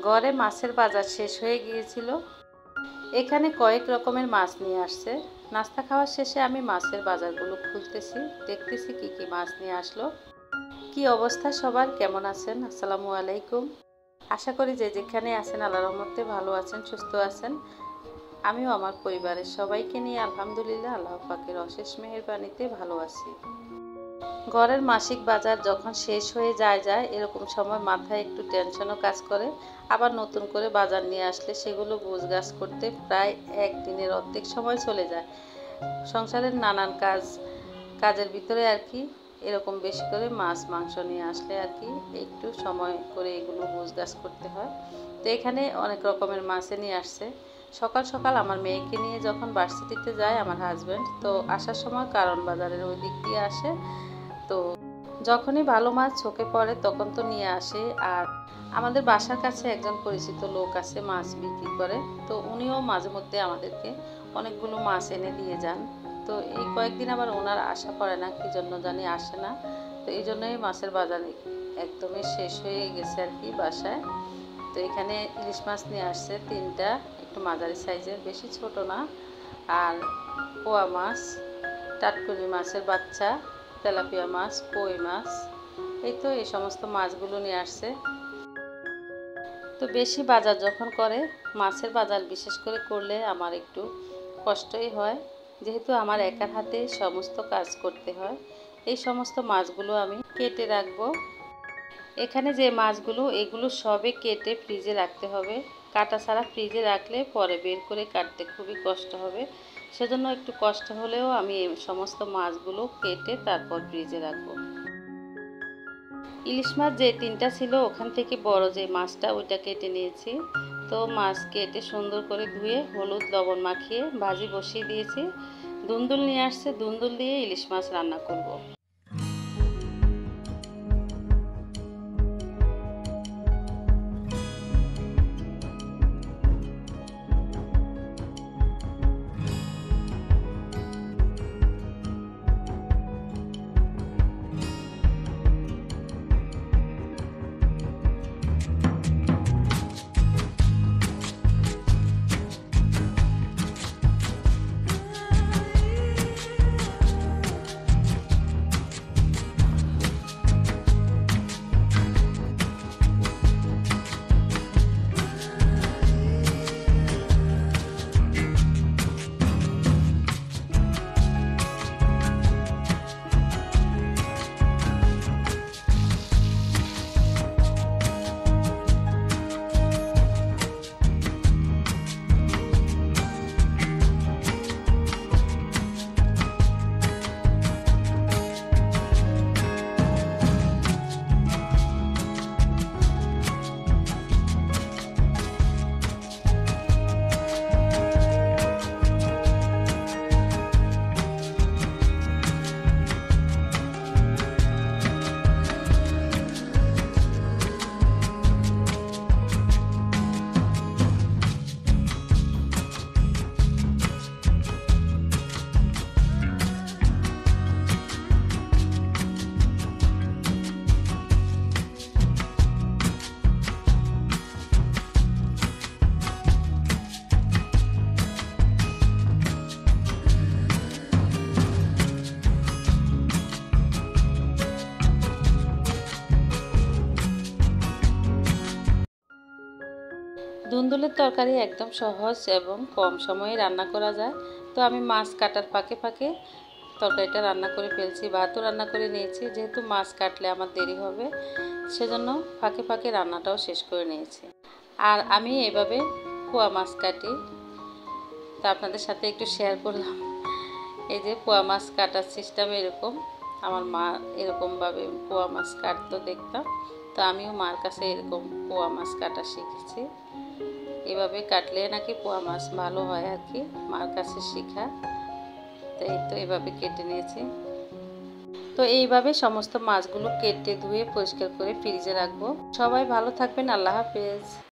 ঘরে মাছের বাজার শেষ হয়ে গিয়েছিল। এখানে কয়েক রকমের মাছ নিয়ে আসছে। নাস্তা খাওয়ার শেষে আমি মাছের বাজারগুলো খুলতেছি, দেখতেছি কি কি মাছ নিয়ে আসলো। কি অবস্থা সবার, কেমন আছেন? আসসালামু আলাইকুম। আশা করি যে যেখানে আছেন আল্লাহর রহমতে ভালো আছেন, সুস্থ আছেন। আমিও আমার পরিবারের সবাইকে নিয়ে আলহামদুলিল্লাহ আল্লাহ পাকের অশেষ মেহেরবানিতে ভালো আছি। ঘরের মাসিক বাজার যখন শেষ হয়ে যায় এরকম সময় মাথায় একটু টেনশনও কাজ করে। আবার নতুন করে বাজার নিয়ে আসলে সেগুলো গোছগাছ করতে প্রায় একদিনের অর্ধেক সময় চলে যায়। সংসারের নানান কাজের ভিতরে আর কি এরকম বেশি করে মাছ মাংস নিয়ে আসলে আর কি একটু সময় করে এগুলো গোছগাছ করতে হয়। তো এখানে অনেক রকমের মাছে নিয়ে আসছে। সকাল সকাল আমার মেয়েকে নিয়ে যখন ভার্সিটিতে যায় আমার হাজব্যান্ড, তো আসার সময় কারণ বাজারের ওই দিক দিয়ে আসে। তো যখনই ভালো মাছ চোখে পড়ে তখন তো নিয়ে আসে। আর আমাদের বাসার কাছে একজন পরিচিত লোক আছে মাছ বিক্রি করে, তো উনিও মাঝে মধ্যে আমাদেরকে অনেকগুলো মাছ এনে দিয়ে যান। তো এই কয়েকদিন আবার ওনার আশা পড়ে না, কি জন্য জানি আসে না। তো এই জন্যই মাছের বাজার একদমই শেষ হয়ে গেছে আর কি বাসায়। তো এখানে ইলিশ মাছ নিয়ে আসছে 3টা, একটু মাঝারি সাইজের, বেশি ছোট না। আর পোয়া মাছ, টাটকুনি মাছের বাচ্চা, তেলাপিয়া মাছ, কই মাছ, এই তো এই সমস্ত মাছগুলো নিয়ে আসছে। তো বেশি বাজার যখন করে, মাছের বাজার বিশেষ করে করলে আমার একটু কষ্টই হয়, যেহেতু আমার একার হাতে সমস্ত কাজ করতে হয়। এই সমস্ত মাছগুলো আমি কেটে রাখবো। এখানে যে মাছগুলো এগুলো সবে কেটে ফ্রিজে রাখতে হবে। কাটা ছাড়া ফ্রিজে রাখলে পরে বের করে কাটতে খুবই কষ্ট হবে। সেজন্য একটু কষ্ট হলেও আমি এই সমস্ত মাছগুলো কেটে তারপর ফ্রিজে রাখবো। ইলিশ মাছ যে 3টা ছিল ওখান থেকে বড় যে মাছটা ওইটা কেটে নিয়েছি। তো মাছ কেটে সুন্দর করে ধুয়ে হলুদ লবণ মাখিয়ে ভাজি বসিয়ে দিয়েছি। দুন্দুল নিয়ে আসছে, দুন্দুল দিয়ে ইলিশ মাছ রান্না করব। দুন্দুলের তরকারি একদম সহজ এবং কম সময়ে রান্না করা যায়। তো আমি মাছ কাটার ফাঁকে ফাঁকে তরকারিটা রান্না করে ফেলছি, ভাতও রান্না করে নিয়েছি। যেহেতু মাছ কাটলে আমার দেরি হবে, সেজন্য ফাঁকে ফাঁকে রান্নাটাও শেষ করে নিয়েছি। আর আমি এভাবে পোয়া মাছ কাটি, তা আপনাদের সাথে একটু শেয়ার করলাম। এই যে পোয়া মাছ কাটার সিস্টেম এরকম, আমার মা এরকমভাবে পোয়া মাছ কাটতো দেখতাম। তো আমিও মার কাছে এরকম পোয়া মাছ কাটা শিখেছি। এভাবে কাটলে নাকি পোয়া মাছ ভালো হয় আর কি, মার কাছে শেখা। তো এই তো এভাবে কেটে নিয়েছি। তো এইভাবে সমস্ত মাছগুলো কেটে ধুয়ে পরিষ্কার করে ফ্রিজে রাখবো। সবাই ভালো থাকবেন, আল্লাহ হাফেজ।